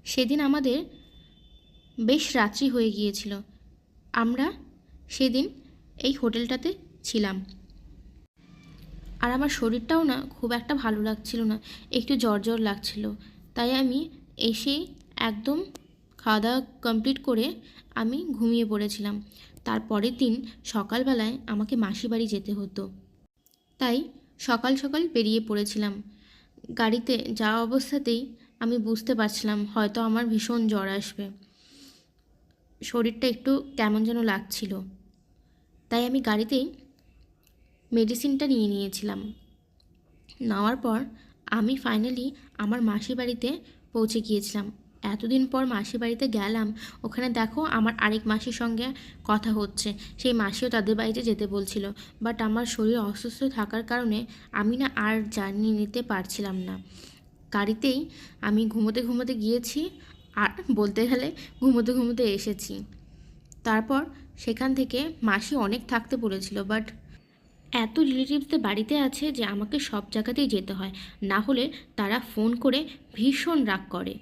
সেদিন আমাদের বেশ রাত্রি হয়ে গিয়েছিল। আমরা সেদিন এই হোটেলটাতে ছিলাম। আর আমার শরীরটাও না খুব একটা ভালো লাগছিল না, একটু জ্বর জ্বর লাগছিল। তাই আমি এসে একদম খাওয়া দাওয়া কমপ্লিট করে আমি ঘুমিয়ে পড়েছিলাম। তার পরের দিন সকালবেলায় আমাকে মাসি বাড়ি যেতে হতো, তাই সকাল সকাল বেরিয়ে পড়েছিলাম। গাড়িতে যাওয়া অবস্থাতেই আমি বুঝতে পারছিলাম হয়তো আমার ভীষণ জ্বর আসবে, শরীরটা একটু কেমন যেন লাগছিল। তাই আমি গাড়িতেই মেডিসিনটা নিয়ে নিয়েছিলাম। নেওয়ার পর আমি ফাইনালি আমার মাসির বাড়িতে পৌঁছে গিয়েছিলাম। এতদিন পর মাসির বাড়িতে গেলাম, ওখানে দেখো আমার আরেক মাসির সঙ্গে কথা হচ্ছে। সেই মাসিও তাদের বাড়িতে যেতে বলছিল, বাট আমার শরীর অসুস্থ থাকার কারণে আমি না আর জার্নি নিতে পারছিলাম না। গাড়িতেই আমি ঘুমোতে ঘুমোতে গিয়েছি, আর বলতে গেলে ঘুমোতে ঘুমোতে এসেছি। তারপর সেখান থেকে মাসি অনেক থাকতে বলেছিল, বাট এত রিলেটিভসদের বাড়িতে আছে যে আমাকে সব জায়গাতেই যেতে হয়, না হলে তারা ফোন করে ভীষণ রাগ করে।